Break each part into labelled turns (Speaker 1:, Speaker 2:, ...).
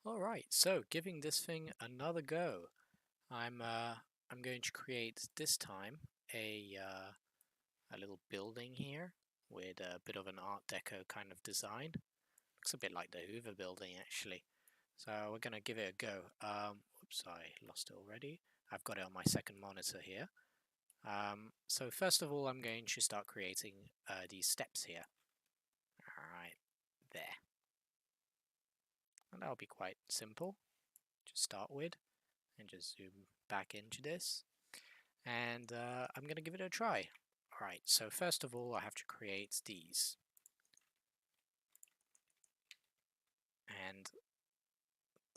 Speaker 1: Alright, so giving this thing another go. I'm going to create this time a little building here with a bit of an Art Deco kind of design. Looks a bit like the Hoover building actually. So we're gonna give it a go. Oops, I lost it already. I've got it on my second monitor here. So first of all, I'm going to start creating these steps here. Alright, there. And that'll be quite simple to start with. And just zoom back into this. And I'm going to give it a try. Alright, so first of all, I have to create these. And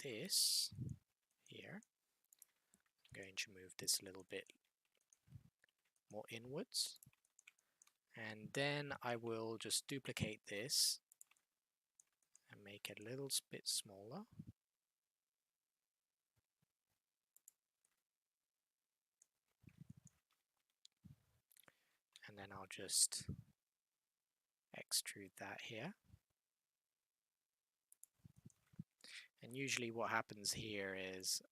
Speaker 1: this here, I'm going to move this a little bit more inwards. And then I will just duplicate this and make it a little bit smaller. And then I'll just extrude that here. And usually what happens here is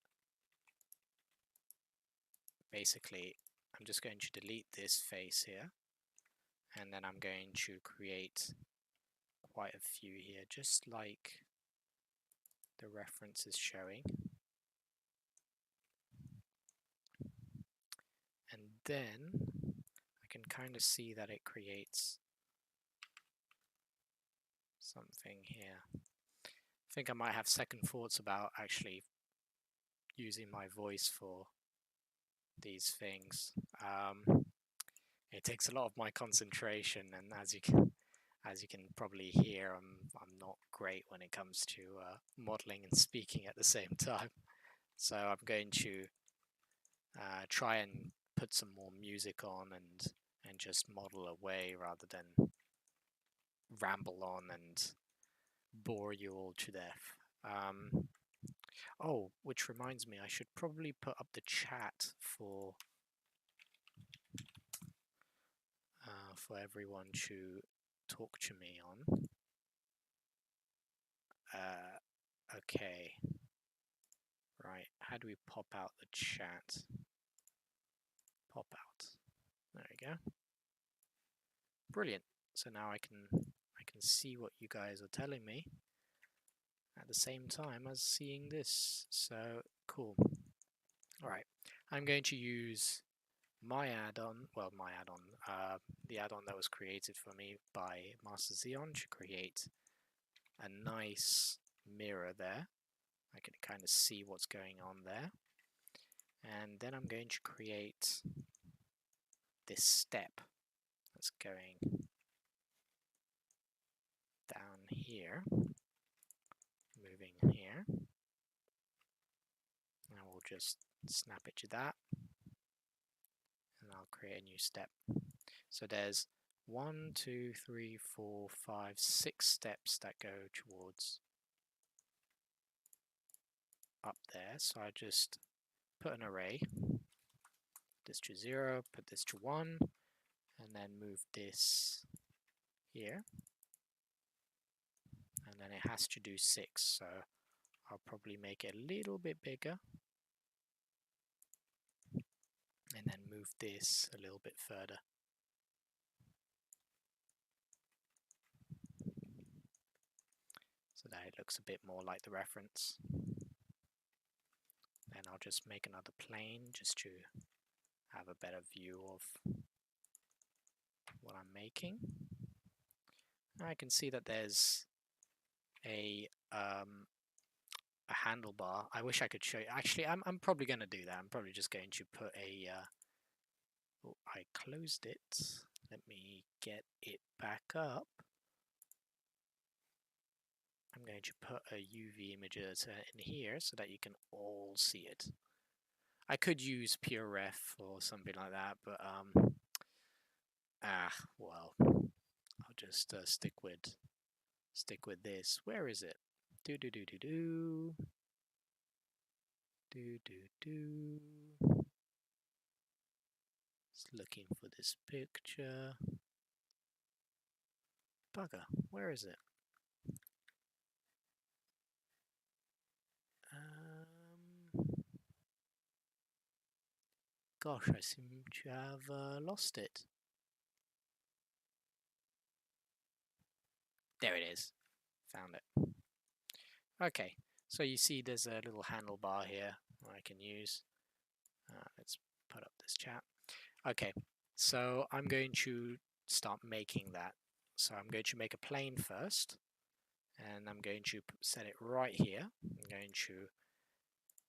Speaker 1: basically I'm just going to delete this face here, and then I'm going to create quite a few here, just like the reference is showing. And then I can kind of see that it creates something here. I think I might have second thoughts about actually using my voice for these things. It takes a lot of my concentration, and as you can probably hear, I'm not great when it comes to modeling and speaking at the same time. So I'm going to try and put some more music on and just model away rather than ramble on and bore you all to death. Oh, which reminds me, I should probably put up the chat for everyone to talk to me on. Okay. Right, how do we pop out the chat? Pop out. There we go. Brilliant. So now I can see what you guys are telling me at the same time as seeing this. So cool. Alright, I'm going to use my add-on, the add-on that was created for me by Master Xeon to create a nice mirror there. I can kind of see what's going on there. And then I'm going to create this step that's going down here, moving here. And we'll just snap it to that. And I'll create a new step. So there's 1, 2, 3, 4, 5, 6 steps that go towards up there. So I just put an array, this to 0, put this to 1, and then move this here. And then it has to do 6, so I'll probably make it a little bit bigger. And then move this a little bit further. So that it looks a bit more like the reference. Then I'll just make another plane just to have a better view of what I'm making. I can see that there's a handlebar. I wish I could show you. Actually, I'm probably going to do that. I'm probably just going to put a oh, I closed it. Let me get it back up. I'm going to put a UV imager in here so that you can all see it. I could use PureRef or something like that, but well, I'll just stick with this. Where is it? Do. Just looking for this picture. Bugger, where is it? gosh, I seem to have lost it. There it is. Found it. Okay, so you see there's a little handlebar here I can use. Let's put up this chat. Okay, so I'm going to start making that. So I'm going to make a plane first, and I'm going to set it right here. I'm going to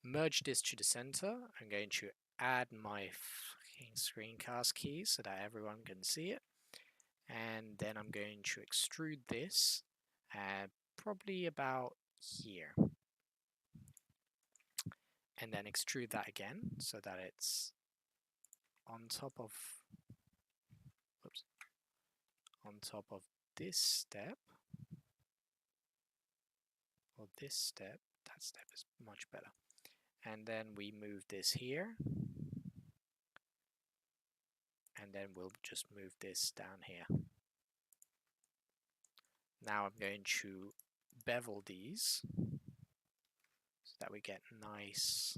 Speaker 1: merge this to the center. I'm going to add my fucking screencast keys so that everyone can see it. And then I'm going to extrude this probably about here. And then extrude that again so that it's on top of, oops, on top of this step, or this step. That step is much better. And then we move this here, and then we'll just move this down here. Now I'm going to bevel these so that we get nice.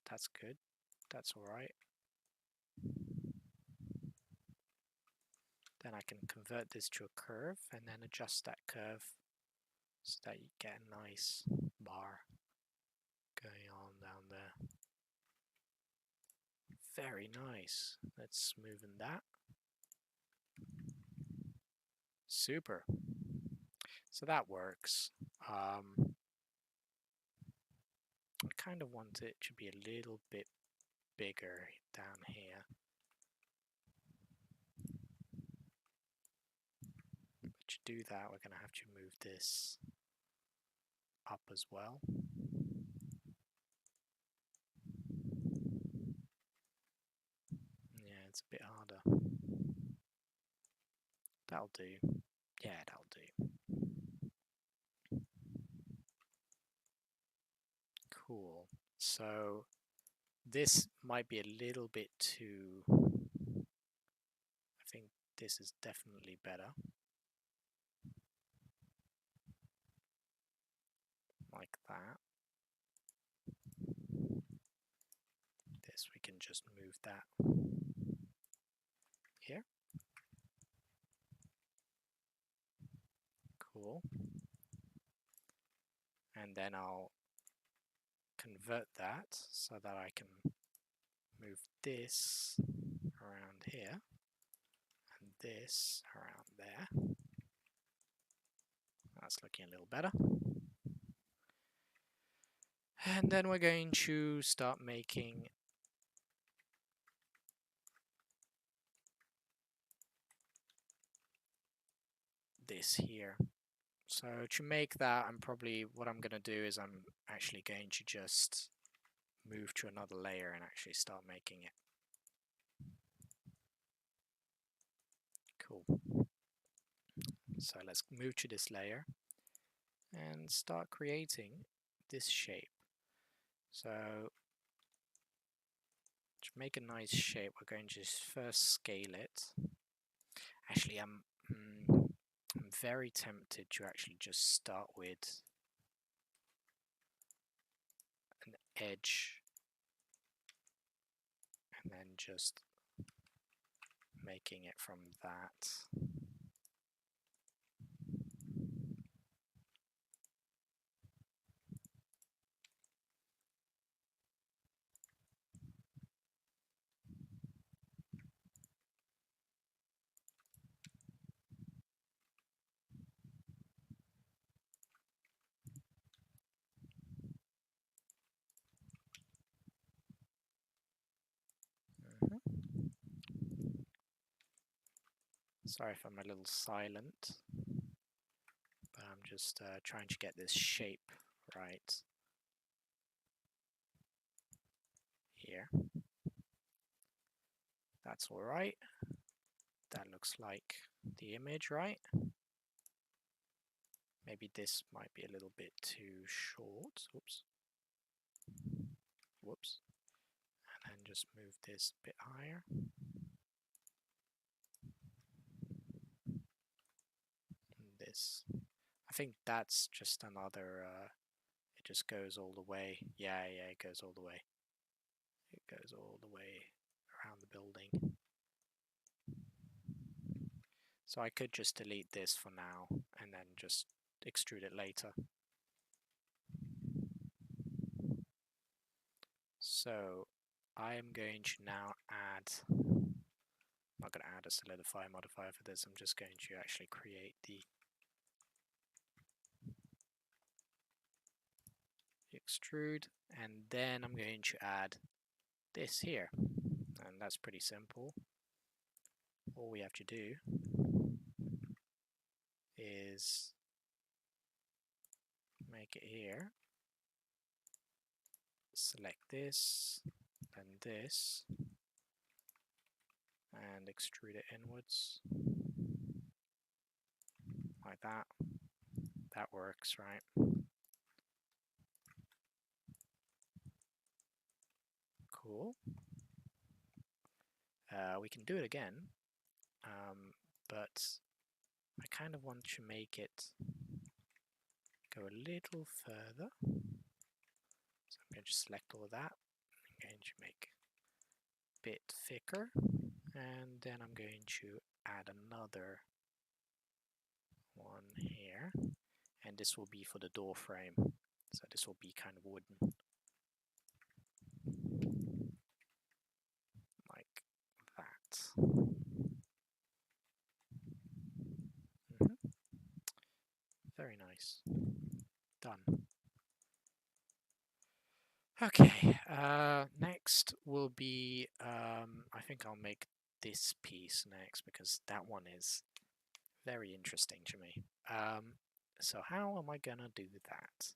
Speaker 1: That's good. That's all right. Then I can convert this to a curve and then adjust that curve so that you get a nice bar going on down there. Very nice. Let's smoothen that. Super. So that works. I kind of want it to be a little bit bigger down here. But to do that, we're going to have to move this up as well. Yeah, it's a bit harder. That'll do. Yeah, that'll do. Cool. So this might be a little bit too... I think this is definitely better. Like that. This, we can just move that here. Cool. And then I'll convert that so that I can move this around here and this around there. That's looking a little better. And then we're going to start making this here. So to make that, what I'm going to do is I'm actually going to just move to another layer and actually start making it. Cool. So let's move to this layer and start creating this shape. So to make a nice shape, we're going to first scale it. Actually, I'm very tempted to actually just start with an edge and then just making it from that. Sorry if I'm a little silent, but I'm just trying to get this shape right here. That's all right. That looks like the image, right? Maybe this might be a little bit too short. Oops. Whoops. And then just move this a bit higher. And this. I think that's just another, it just goes all the way. Yeah, it goes all the way. It goes all the way around the building. So I could just delete this for now and then just extrude it later. So I am going to now add, I'm not going to add a solidify modifier for this, I'm just going to actually create the extrude, and then I'm going to add this here, and that's pretty simple. All we have to do is make it here, select this, then this, and extrude it inwards, like that. That works, right? Cool. We can do it again, but I kind of want to make it go a little further. So I'm going to select all of that. I'm going to make a bit thicker, and then I'm going to add another one here, and this will be for the door frame. So this will be kind of wooden, like that. Very nice. Done. Okay, next will be, I think I'll make this piece next because that one is very interesting to me. So how am I gonna do that?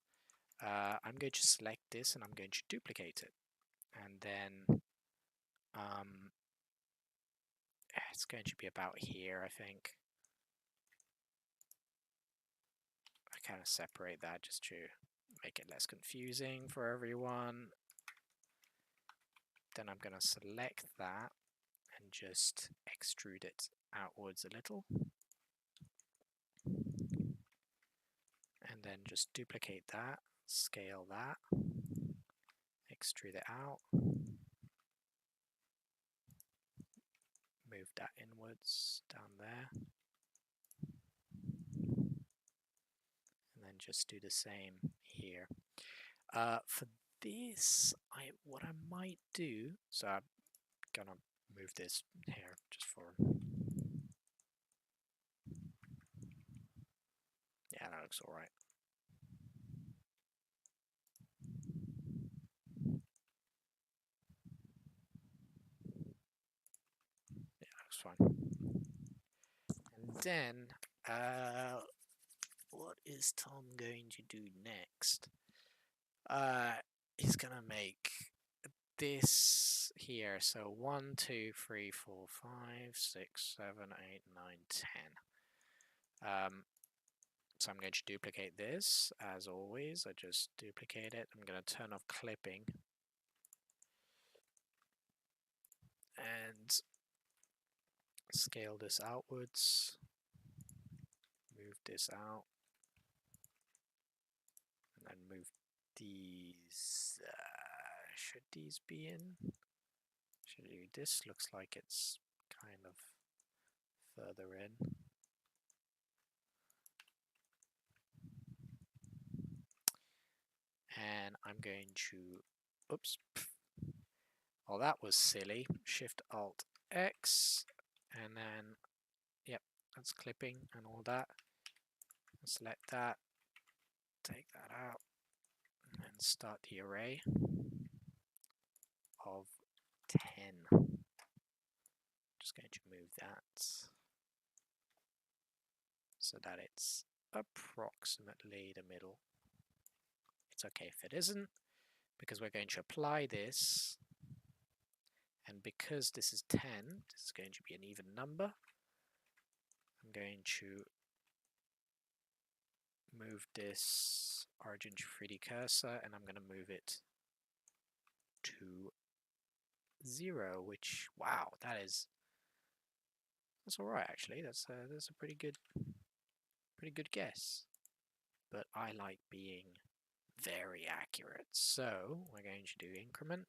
Speaker 1: I'm going to select this and I'm going to duplicate it. And then it's going to be about here, I think. I kind of separate that just to make it less confusing for everyone. Then I'm going to select that and just extrude it outwards a little. And then just duplicate that, scale that, extrude it out, move that inwards down there, and then just do the same here. For this, what I might do, so I'm gonna move this here just for, yeah, that looks alright. Yeah, that looks fine. And then, what is Tom going to do next? He's gonna make this here. So 1, 2, 3, 4, 5, 6, 7, 8, 9, 10. So I'm going to duplicate this as always. I just duplicate it. I'm going to turn off clipping and scale this outwards. Move this out and then move these. Should these be in? This looks like it's kind of further in. And I'm going to, oops, well that was silly. Shift Alt X, and then, yep, that's clipping and all that. Select that, take that out, and start the array of 10. Just going to move that so that it's approximately the middle. It's okay if it isn't, because we're going to apply this, and because this is 10, this is going to be an even number. I'm going to move this origin to 3D cursor, and I'm going to move it to 0, which, wow, that's all right actually. That's a pretty good guess. But I like being very accurate. So we're going to do increment.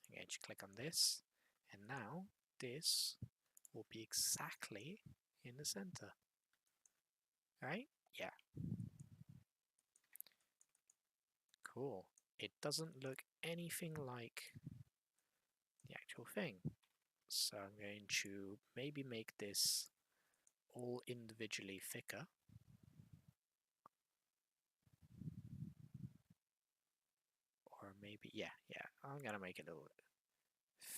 Speaker 1: I'm going to click on this, and now this will be exactly in the center. Right? Yeah. Cool. It doesn't look anything like the actual thing. So I'm going to maybe make this all individually thicker. Or maybe, yeah, I'm gonna make it a little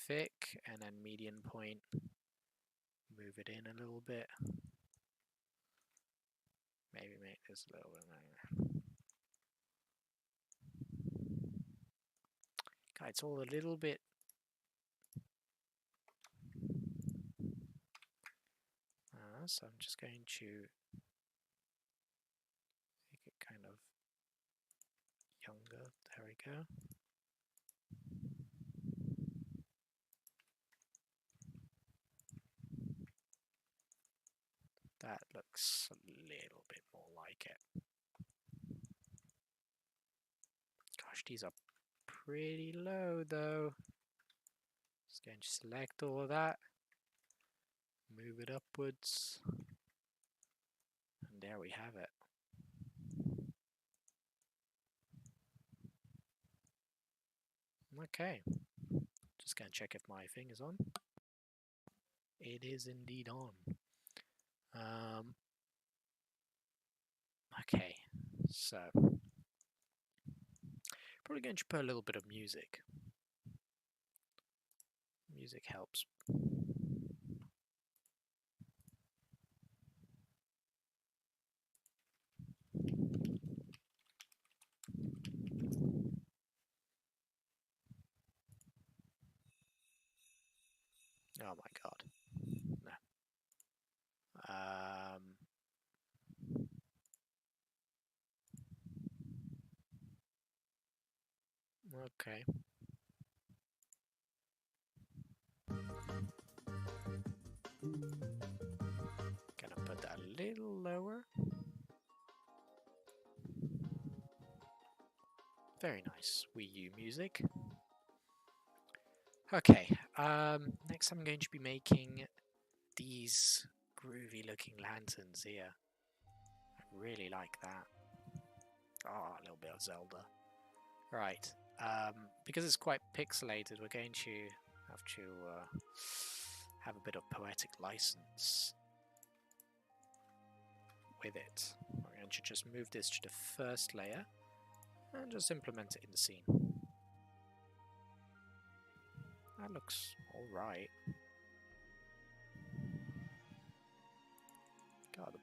Speaker 1: thick and then median point. Move it in a little bit. Maybe make this a little bit longer. God, it's all a little bit. So I'm just going to make it kind of younger. There we go. That looks a little bit more like it. Gosh, these are pretty low though. Just going to select all of that, move it upwards, and there we have it. Okay, just gonna check if my thing is on. It is indeed on. Okay, so probably going to put a little bit of music. Music helps. Oh my god. No. Okay. Gonna put that a little lower. Very nice. Wii U music. Okay. Next I'm going to be making these groovy looking lanterns here. I really like that. Oh, a little bit of Zelda. Right. Because it's quite pixelated, we're going to have to have a bit of poetic license with it. We're going to just move this to the first layer and just implement it in the scene. That looks alright. God.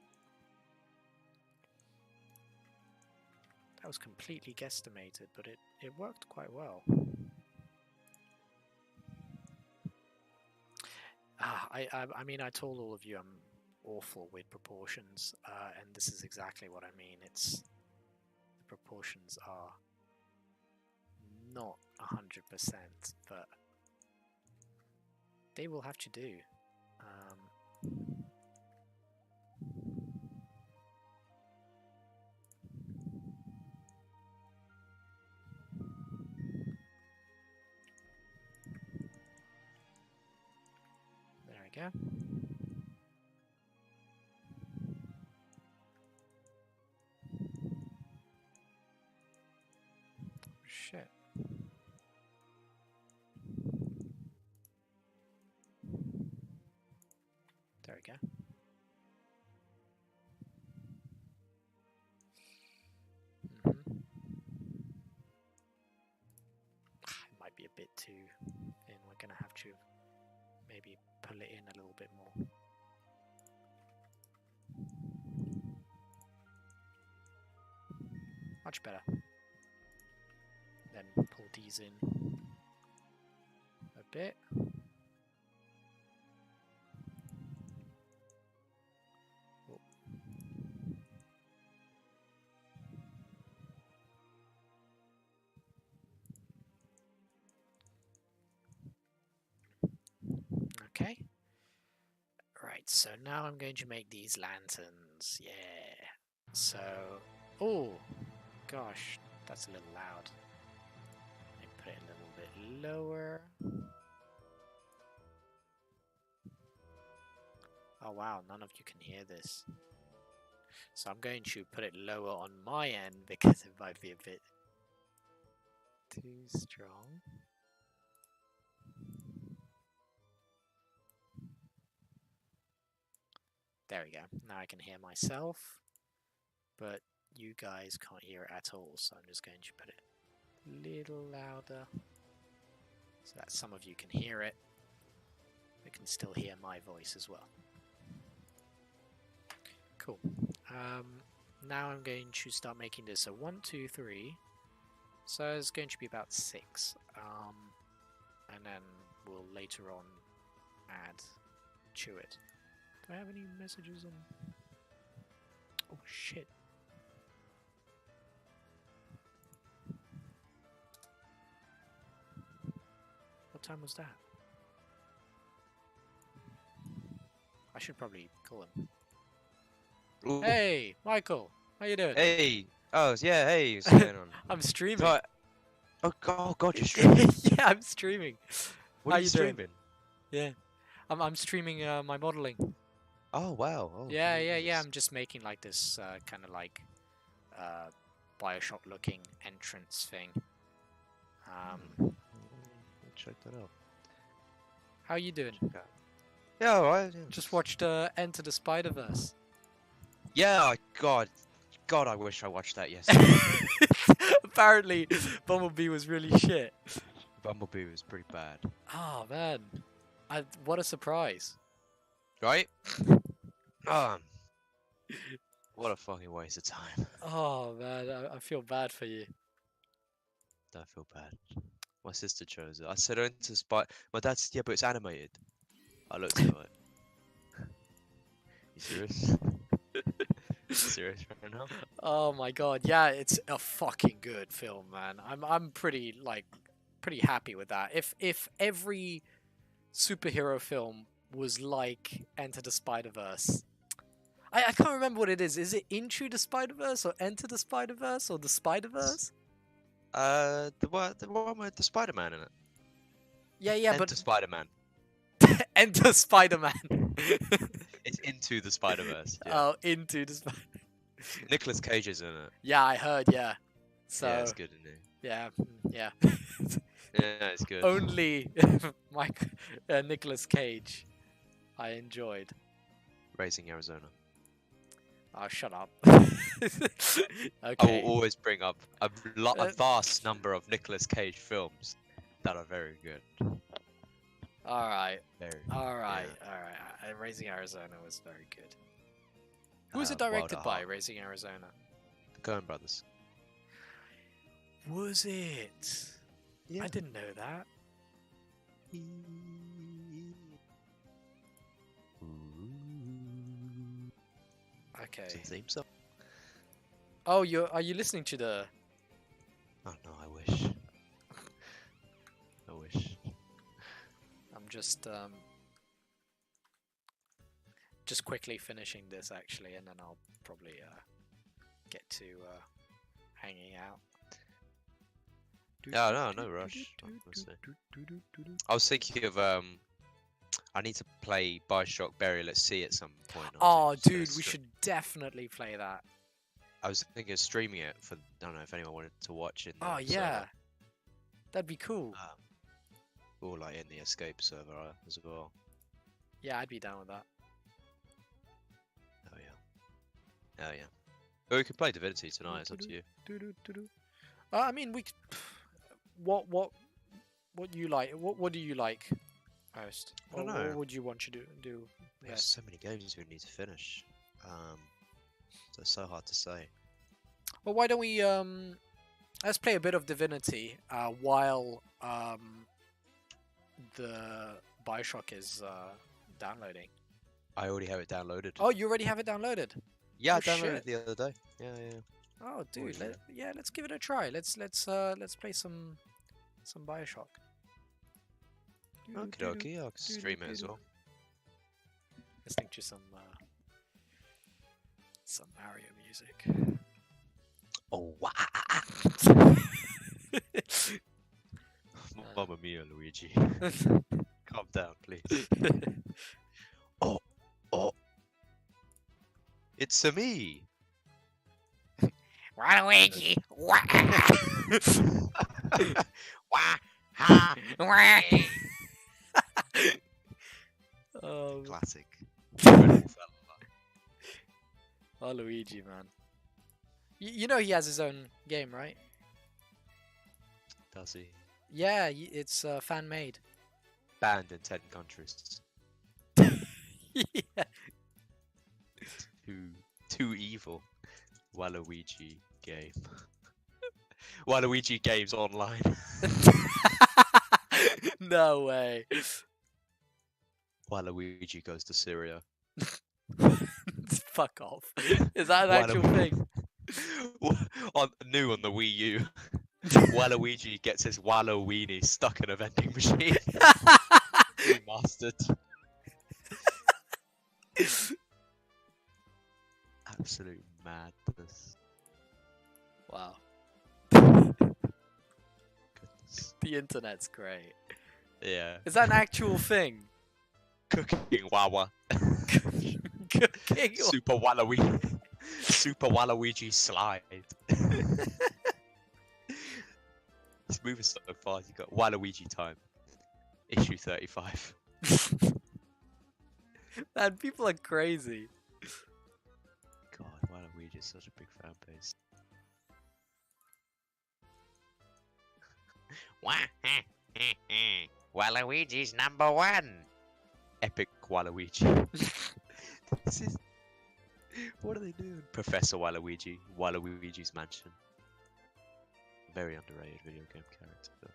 Speaker 1: That was completely guesstimated, but it worked quite well. I mean, I told all of you I'm awful with proportions, and this is exactly what I mean. The proportions are not 100%, but they will have to do. There we go. Shit. There we go. It might be a bit too thin. We're going to have to maybe pull it in a little bit more. Much better. Then pull these in a bit. Oh. Okay. Right, so now I'm going to make these lanterns. Yeah. So, oh, gosh. That's a little loud. Let me put it a little bit lower. Oh wow, none of you can hear this. So I'm going to put it lower on my end because it might be a bit too strong. There we go. Now I can hear myself, but you guys can't hear it at all, so I'm just going to put it a little louder so that some of you can hear it, but can still hear my voice as well. Cool. Now I'm going to start making this. So 1, 2, 3. So it's going to be about 6. And then we'll later on add to it. Do I have any messages on? Oh shit. What time was that? I should probably call him.
Speaker 2: Ooh.
Speaker 1: Hey, Michael, how you doing?
Speaker 2: Hey. Oh, yeah, hey, what's going on?
Speaker 1: I'm streaming.
Speaker 2: So oh god, you're streaming?
Speaker 1: Yeah, I'm streaming.
Speaker 2: What
Speaker 1: How
Speaker 2: are you streaming?
Speaker 1: doing? Yeah. I'm streaming my modeling.
Speaker 2: Oh, wow. Oh,
Speaker 1: Yeah.
Speaker 2: Jesus.
Speaker 1: I'm just making like this kind of like Bioshock looking entrance thing.
Speaker 2: I'll check that out.
Speaker 1: How you doing?
Speaker 2: Yeah, alright. Yeah.
Speaker 1: Just watched Enter the Spider-Verse.
Speaker 2: Yeah, God, I wish I watched that yesterday.
Speaker 1: Apparently, Bumblebee was really shit.
Speaker 2: Bumblebee was pretty bad.
Speaker 1: Oh man, what a surprise!
Speaker 2: Right? What a fucking waste of time.
Speaker 1: Oh man, I feel bad for you.
Speaker 2: Don't feel bad. My sister chose it. I said Enter Spider. My dad's yeah, but it's animated. I looked at it. You serious? Serious right now?
Speaker 1: Oh my god, yeah, it's a fucking good film, man. I'm pretty happy with that. If every superhero film was like Enter the Spider-Verse. I can't remember what it is. Is it Into the Spider-Verse or Enter the Spider-Verse or the Spider-Verse?
Speaker 2: The one with the Spider-Man in it.
Speaker 1: Yeah,
Speaker 2: Enter
Speaker 1: but
Speaker 2: Spider-Man.
Speaker 1: Enter Spider-Man.
Speaker 2: It's Into the Spider-Verse. Yeah.
Speaker 1: Oh, Into the Spider.
Speaker 2: Nicolas Cage is in it.
Speaker 1: Yeah, I heard. Yeah. So
Speaker 2: Yeah, it's good, isn't it?
Speaker 1: yeah.
Speaker 2: Yeah, it's good.
Speaker 1: Only Nicolas Cage I enjoyed.
Speaker 2: Raising Arizona.
Speaker 1: Oh, shut up.
Speaker 2: I
Speaker 1: Okay.
Speaker 2: will always bring up a vast number of Nicolas Cage films that are very good.
Speaker 1: All right.
Speaker 2: Very.
Speaker 1: All right.
Speaker 2: Yeah.
Speaker 1: All right. Raising Arizona was very good. Who was it
Speaker 2: Wild
Speaker 1: directed
Speaker 2: at
Speaker 1: by?
Speaker 2: Heart.
Speaker 1: Raising Arizona.
Speaker 2: The Coen Brothers.
Speaker 1: Was it?
Speaker 2: Yeah.
Speaker 1: I didn't know that. Okay.
Speaker 2: It's a theme song.
Speaker 1: Oh, are you listening to the?
Speaker 2: Oh no, I wish. I wish.
Speaker 1: I'm just quickly finishing this actually, and then I'll probably get to hanging out.
Speaker 2: Yeah, no rush. Honestly. I was thinking of I need to play Bioshock Burial at Sea at some point.
Speaker 1: Oh, dude, we should definitely play that.
Speaker 2: I was thinking of streaming it for. I don't know if anyone wanted to watch it.
Speaker 1: Oh yeah, that'd be cool.
Speaker 2: Or like in the Escape server as well.
Speaker 1: Yeah, I'd be down with that.
Speaker 2: Oh yeah. Oh yeah. Or we could play Divinity tonight. It's up to you.
Speaker 1: I mean, we. What you like? What do you like most?
Speaker 2: I don't know.
Speaker 1: What would you want to do?
Speaker 2: There's so many games we need to finish. So it's so hard to say.
Speaker 1: Well, why don't we let's play a bit of Divinity while the Bioshock is downloading.
Speaker 2: I already have it downloaded.
Speaker 1: Oh, you already have it downloaded?
Speaker 2: Yeah,
Speaker 1: Oh,
Speaker 2: I downloaded
Speaker 1: shit.
Speaker 2: it the other day. Yeah.
Speaker 1: Oh, dude,
Speaker 2: yeah.
Speaker 1: let's give it a try. Let's play some Bioshock.
Speaker 2: Okie dokie, I can stream it as well.
Speaker 1: Listening to some Mario music.
Speaker 2: Oh wow! Mamma mia, Luigi. Calm down, please. Oh, oh. It's a me.
Speaker 1: Waluigi! Wah!
Speaker 2: Wah, ha,
Speaker 1: Wah!
Speaker 2: eh.
Speaker 1: Oh,
Speaker 2: Classic. Incredible fella.
Speaker 1: Waluigi, man. You know he has his own game, right?
Speaker 2: Does he?
Speaker 1: Yeah, it's fan made.
Speaker 2: Banned in 10 countries.
Speaker 1: Yeah.
Speaker 2: Too evil. Waluigi game. Waluigi games online.
Speaker 1: No way.
Speaker 2: Waluigi goes to Syria.
Speaker 1: Fuck off. Is that an actual thing?
Speaker 2: New on the Wii U. Waluigi gets his Waluweenie stuck in a vending machine. Remastered. Absolute madness.
Speaker 1: Wow.
Speaker 2: Goodness.
Speaker 1: The internet's great.
Speaker 2: Yeah.
Speaker 1: Is that an actual thing?
Speaker 2: Cooking Wawa.
Speaker 1: Cooking.
Speaker 2: Super Waluigi. Super Waluigi slide. It's moving so fast. You got Waluigi time. Issue 35.
Speaker 1: Man, people are crazy.
Speaker 2: God, Waluigi is such a big fan base. Waluigi's #1. Epic Waluigi. This is. What are they doing? Professor Waluigi. Waluigi's Mansion. Very underrated video game character.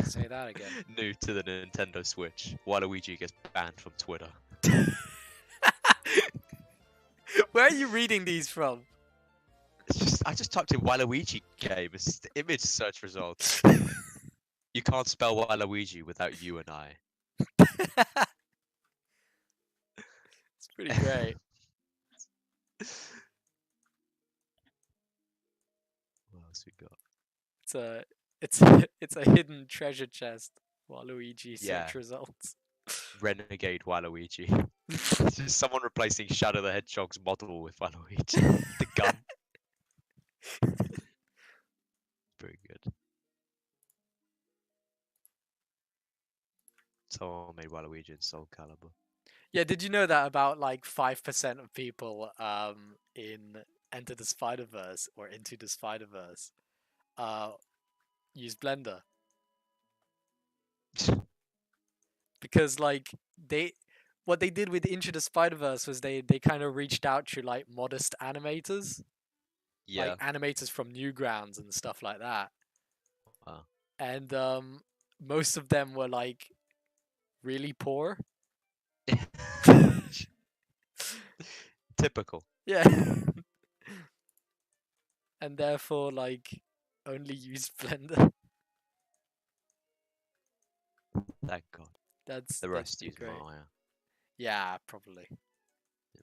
Speaker 1: Say that again.
Speaker 2: New to the Nintendo Switch. Waluigi gets banned from Twitter.
Speaker 1: Where are you reading these from?
Speaker 2: It's just I just typed in Waluigi game. It's the image search results. You can't spell Waluigi without you and I.
Speaker 1: It's pretty great.
Speaker 2: What else we got?
Speaker 1: It's a hidden treasure chest. Waluigi search
Speaker 2: Yeah.
Speaker 1: results.
Speaker 2: Renegade Waluigi. It's just someone replacing Shadow the Hedgehog's model with Waluigi. The gun. Very good. Someone made Waluigi in Soul Calibur.
Speaker 1: Yeah, did you know that about like 5% of people in Enter the Spider-Verse or Into the Spider-Verse use Blender? Because like what they did with Into the Spider-Verse was they kind of reached out to like modest animators.
Speaker 2: Yeah.
Speaker 1: Like animators from Newgrounds and stuff like that.
Speaker 2: Wow.
Speaker 1: And most of them were like really poor.
Speaker 2: Typical.
Speaker 1: Yeah. And therefore like only used Blender.
Speaker 2: Thank God.
Speaker 1: That's
Speaker 2: The rest
Speaker 1: pretty
Speaker 2: use
Speaker 1: great.
Speaker 2: Maya.
Speaker 1: Yeah, probably.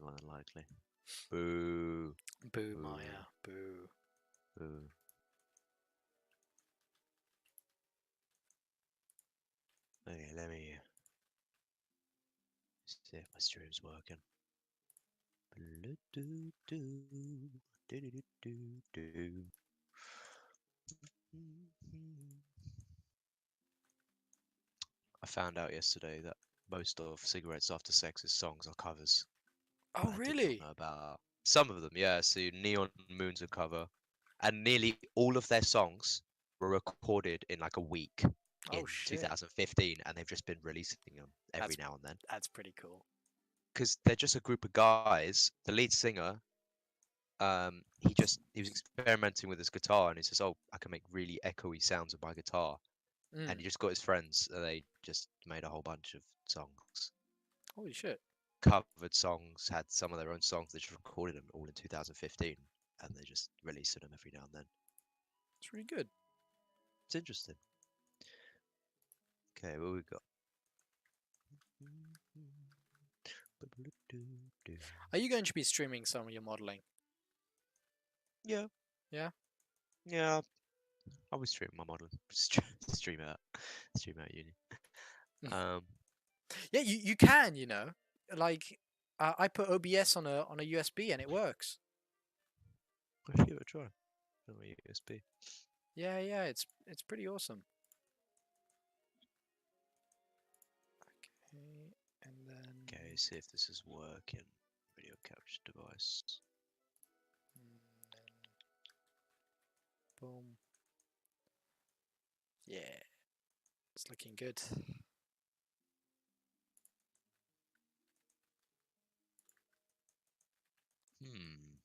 Speaker 2: More than likely. Boo.
Speaker 1: Boo,
Speaker 2: Boo.
Speaker 1: Maya. Boo.
Speaker 2: Boo. Okay, let me see if my stream's working. I found out yesterday that most of Cigarettes After Sex's songs are covers.
Speaker 1: Oh,
Speaker 2: I did
Speaker 1: really?
Speaker 2: not know about some of them, yeah. So Neon Moon's a cover, and nearly all of their songs were recorded in like a week
Speaker 1: Oh,
Speaker 2: in
Speaker 1: shit.
Speaker 2: 2015, and they've just been releasing them every now and then.
Speaker 1: That's pretty cool.
Speaker 2: Because they're just a group of guys. The lead singer, he was experimenting with his guitar, and he says, "Oh, I can make really echoey sounds with my guitar."
Speaker 1: Mm.
Speaker 2: And he just got his friends, and they just made a whole bunch of songs.
Speaker 1: Holy shit.
Speaker 2: Covered songs, had some of their own songs. They just recorded them all in 2015, and they just released them every now and then.
Speaker 1: It's really good.
Speaker 2: It's interesting. Okay, what we got?
Speaker 1: Are you going to be streaming some of your modeling?
Speaker 2: Yeah.
Speaker 1: Yeah.
Speaker 2: Yeah, I was streaming my model. Stream out uni. Um,
Speaker 1: Yeah, you can, you know. Like I put OBS on a USB and it works.
Speaker 2: I should give it a try. On my USB.
Speaker 1: Yeah, yeah, it's pretty awesome. Okay, and then
Speaker 2: Okay, see if this is working. Video capture device.
Speaker 1: boom. Yeah, it's looking good.
Speaker 2: Hmm.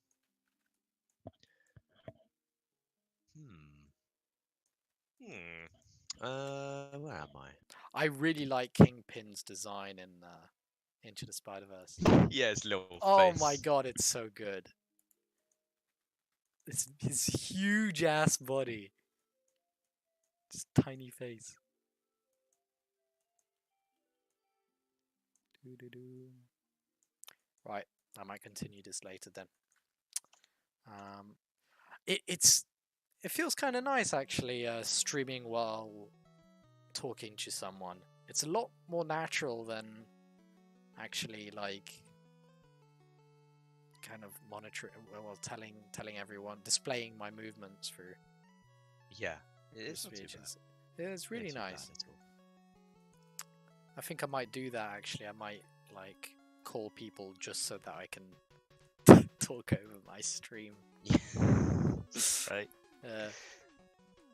Speaker 2: Hmm. Hmm. Where am I?
Speaker 1: I really like Kingpin's design in Into the Spider-Verse.
Speaker 2: Yeah, his little
Speaker 1: Oh my
Speaker 2: face.
Speaker 1: god, it's so good. It's his huge ass body. Just tiny face. Doo-doo-doo. Right, I might continue this later then. Um, it feels kind of nice actually, streaming while talking to someone. It's a lot more natural than actually like kind of monitoring, well, telling everyone, displaying my movements through
Speaker 2: Yeah, it's not too bad.
Speaker 1: speeches. Yeah, it's really
Speaker 2: Not too
Speaker 1: nice.
Speaker 2: bad at all.
Speaker 1: I think I might do that actually. I might like call people just so that I can talk over my stream.
Speaker 2: Right.
Speaker 1: Uh,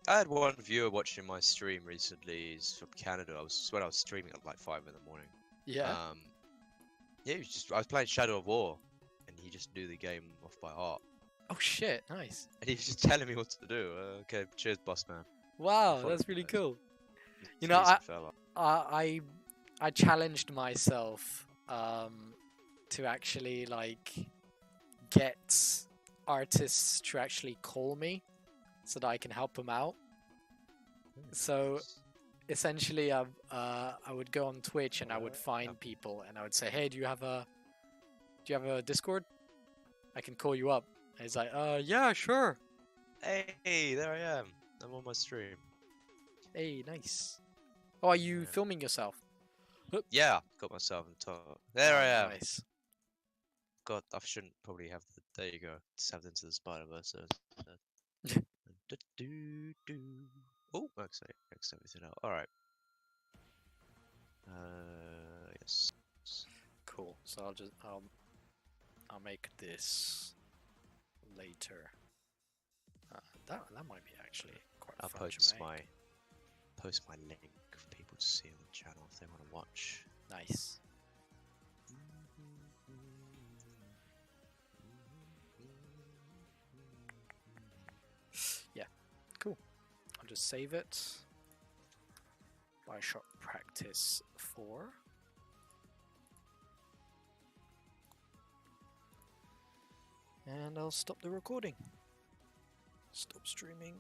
Speaker 2: I had one viewer watching my stream recently. He's from Canada. I was streaming at like 5 in the morning.
Speaker 1: yeah.
Speaker 2: Yeah, I was playing Shadow of War, and he just knew the game off by heart.
Speaker 1: Oh shit! Nice.
Speaker 2: And he was just telling me what to do. Okay, cheers, boss man.
Speaker 1: Wow,
Speaker 2: Follow
Speaker 1: that's
Speaker 2: me,
Speaker 1: really
Speaker 2: guys.
Speaker 1: cool.
Speaker 2: He's
Speaker 1: You
Speaker 2: a
Speaker 1: know,
Speaker 2: decent fella.
Speaker 1: I challenged myself to actually like get artists to actually call me so that I can help them out. So essentially, I would go on Twitch and I would find people and I would say, "Hey, do you have a Discord? I can call you up." And he's like, yeah, sure."
Speaker 2: Hey, there I am. I'm on my stream.
Speaker 1: Hey, nice. Oh, are you
Speaker 2: Yeah.
Speaker 1: filming yourself?
Speaker 2: Yeah, got myself on top. There I am.
Speaker 1: Nice.
Speaker 2: God, I shouldn't probably have the. There you go. Just have Into the Spider-Verse. Oh, X everything out. All right. Yes.
Speaker 1: Cool. So I'll make this later. That might be actually quite
Speaker 2: I'll
Speaker 1: fun to
Speaker 2: post my link for people to see on the channel if they want to watch.
Speaker 1: make. Nice. Yeah, cool. I'll just save it. Bioshock Practice 4. And I'll stop the recording. Stop streaming.